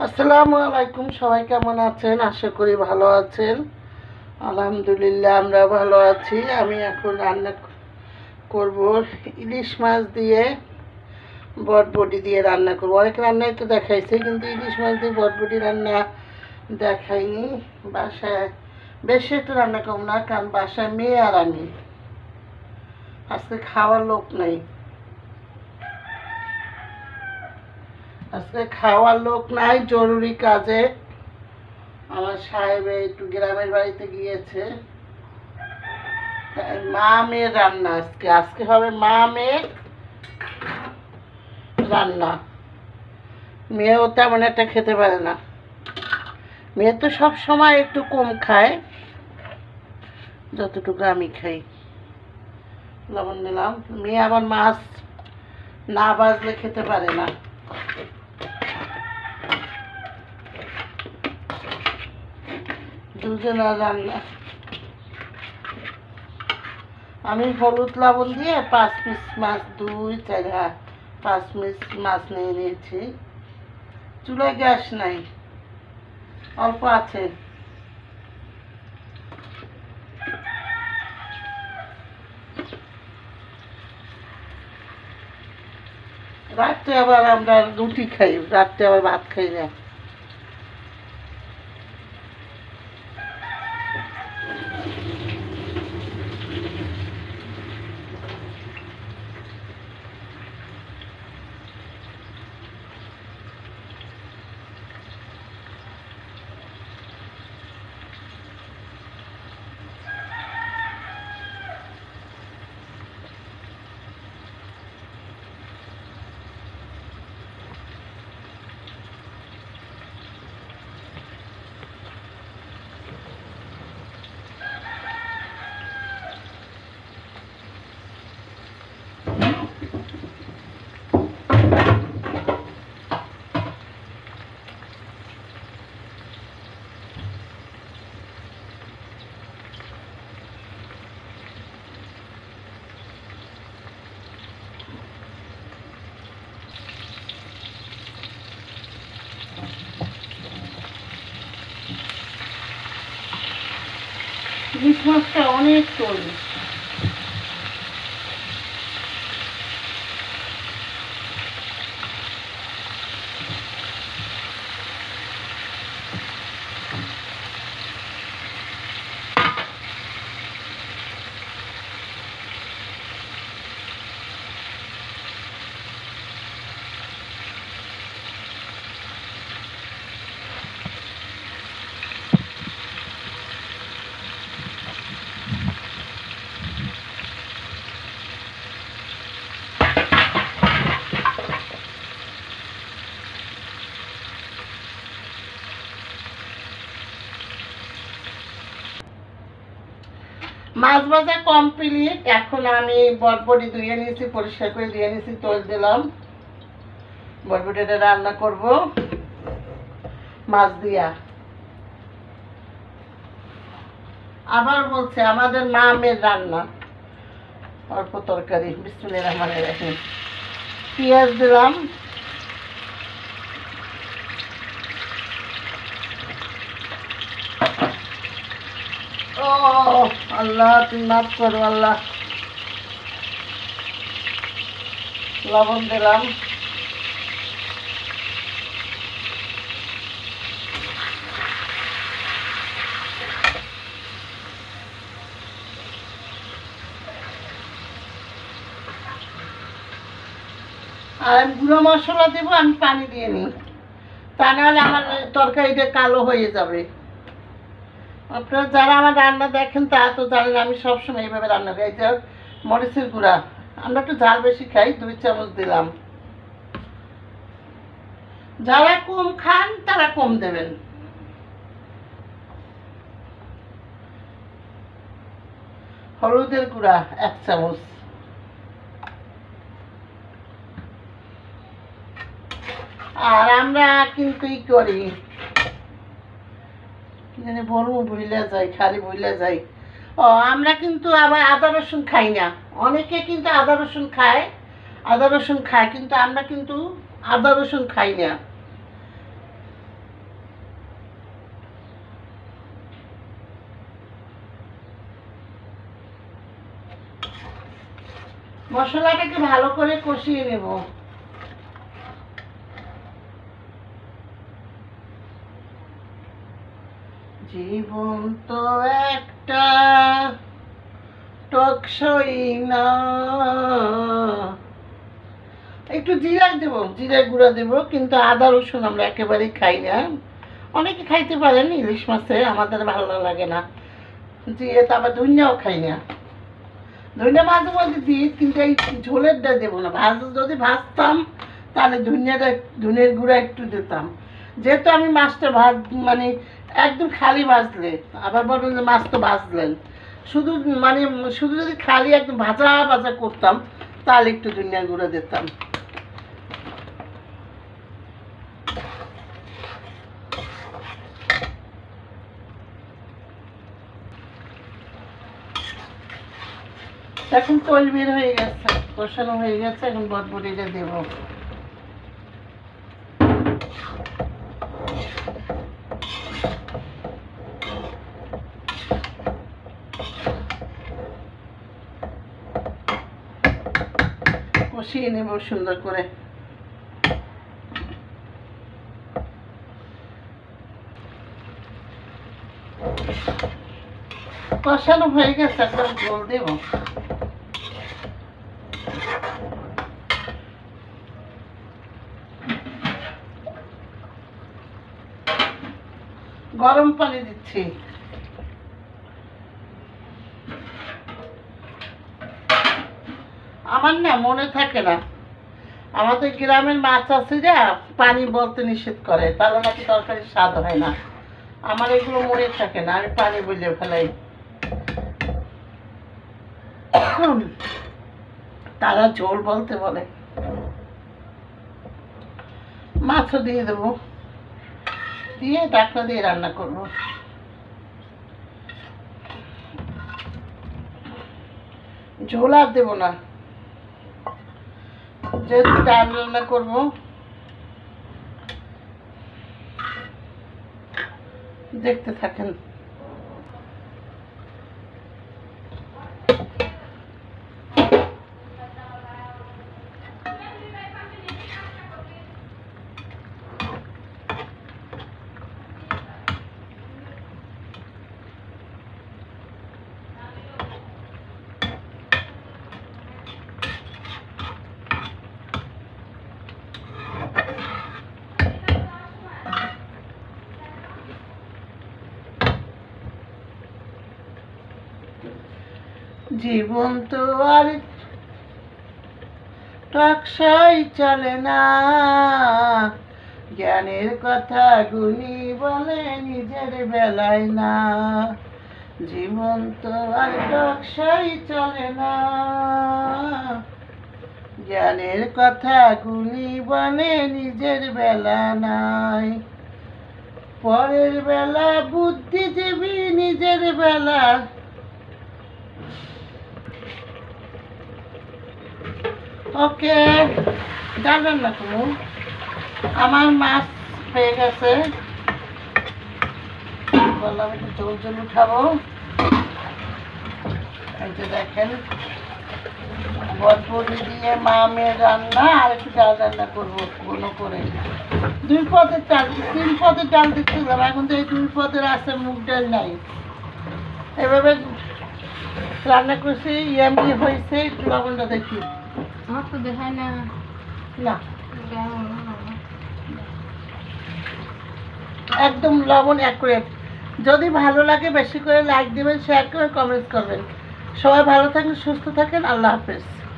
আসসালামু আলাইকুম। সবাই কেমন আছেন? আশা করি ভালো আছেন। আলহামদুলিল্লাহ আমরা ভালো আছি। আমি এখন রান্না করব ইলিশ মাছ দিয়ে, বটবটি দিয়ে রান্না করব। অনেক রান্নাই তো দেখাইছে, কিন্তু ইলিশ মাছ দিয়ে বটবটি রান্না দেখাইনি। বাসায় বেশি একটু রান্না করব না, কারণ বাসায় মেয়ে আর আমি, আজকে খাওয়ার লোক নাই। জরুরি কাজে আমার সাহেব একটু গ্রামের বাড়িতে গিয়েছে। মা মেয়ের রান্না আজকে হবে মা মেয়ের রান্না। মেয়েও তেমন একটা খেতে পারে না। মেয়ে তো সব সময় একটু কম খায়, যতটুকু আমি খাই। লবণ দিলাম। মেয়ে আবার মাছ না ভাজলে খেতে পারে না। দুজনের রান্না। আমি হলুদ লবণ দিয়ে 5 পিস মাছ, 5 পিস মাছ নিয়ে নিয়েছি। চুলায় গ্যাস নাই, অল্প আছে। রাত্রে আবার আমরা রুটি খাই, রাত্রে আবার ভাত খাই না। ইলিশ মাছটা অনেক তৈরি। মাছ ভাজা কমপ্লিট। এখন আমি বটবটি ধুয়ে নিয়েছি, পরিষ্কার করে ধুয়ে নিয়েছি, তেল দিলাম। বটবটিটা রান্না করব মাছ দিয়া। আবার বলছে আমাদের মা মেয়ের রান্না। অল্প তরকারি, বিসমিল্লাহির রহমানির রহিম। পেঁয়াজ দিলাম। ও আল্লাহ, তুমি মাফ করো আল্লাহ। লবণ দিলাম। আর আমি গুঁড়ো মশলা দেবো, আমি পানি দিয়ে নিই, তা নাহলে আমার তরকারিটা কালো হয়ে যাবে। আপনারা যারা আমার রান্না দেখেন তারা তো জানেন আমি সবসময় এইভাবে রান্না করি। যে মরিচের গুঁড়া, আমরা একটু ঝাল বেশি খাই, 2 চামচ দিলাম। যারা কম খান তারা কম দেবেন। হলুদের গুঁড়া 1 চামচ। আর আমরা কিন্তু ই করি, কি জানি বলবো, ভুলে যাই, খালি ভুলে যাই। ও, আমরা কিন্তু আবার আদা রসুন খাই না। অনেকে কিন্তু আদা রসুন খায়, কিন্তু আমরা কিন্তু আদা রসুন খাই না। মশলাটাকে ভালো করে কষিয়ে নেব। জীবন তো একটা টকসই না। একটু জিরা দেবো, জিরা গুঁড়া দেবো, কিন্তু আদা রসুন আমরা একেবারেই খাই না। অনেকে খাইতে পারেন ইলিশ মাছে, আমাদের ভালো লাগে না। জিরে তো আবার ধনিয়াও খাই না। ধনিয়া মাঝে মাঝে দিই, কিন্তু এই ঝোলেরটা দেবো না। যদি ভাজতাম তাহলে ধনিয়ার গুঁড়া একটু দিতাম। যেহেতু আমি মাছটা মানে একদম খালি ভাজলে, আবার বলবেন যে মাছ তো ভাজলেন, শুধু মানে শুধু যদি খালি একদম ভাজা ভাজা করতাম তাহলে একটু ধনিয়ার গুঁড়া দিতাম। এখন তৈল বের হয়ে গেছে, কষানো হয়ে গেছে, এখন বটবটিটা দেব। কষিয়ে নেব সুন্দর করে। কষানো হয়ে গেছে, একদম ঝোল দেব। গরম পানি দিচ্ছি। আমার না মনে থাকে না, আমাদের গ্রামের মাছ আছে যা পানি বলতে নিষেধ করে, তাহলে নাকি তরকারির স্বাদ হয় না। আমার এগুলো মনে থাকে না, আমি পানি বলে ফেলাই। তারা ঝোল বলতে বলে। মাছও দিয়ে দেবো, দিয়ে ঢাকনা দিয়ে রান্না করব। ঝোল আর দেবো না, যেহেতু ডাল রান্না করবো। দেখতে থাকেন। জীবন তো আর টকসই চলে না, জ্ঞানের কথা গুণী বলে নিজের বেলায় না। জীবন তো আর টকসই চলে না, জ্ঞানের কথা গুণী বলে নিজের বেলা নাই। পরের বেলা বুদ্ধিজীবী, নিজের বেলা। ওকে, ডাল রান্না করুন। আমার মাছ হয়ে গেছে, বললাম একটু ঝোল ঝোল উঠাবো। এই যে দেখেন, বটবটি দিয়ে মা মেয়ের রান্না, আর একটু ডাল রান্না করবো ঘন করে। 2 পদের চাল, 3 পদের ডাল দিচ্ছিলাম, এখন তো এই 2 পদের আছে, মুগ ডাল নাই। এভাবে রান্না করছি, ইয়ামি হয়েছে। একটু লবণটা দেখি। আমার তো দেখায় না। না, একদম লবণ অ্যাকুরেট। যদি ভালো লাগে বেশি করে লাইক দেবেন, শেয়ার করে কমেন্ট করবেন। সবাই ভালো থাকেন, সুস্থ থাকেন। আল্লাহ হাফেজ।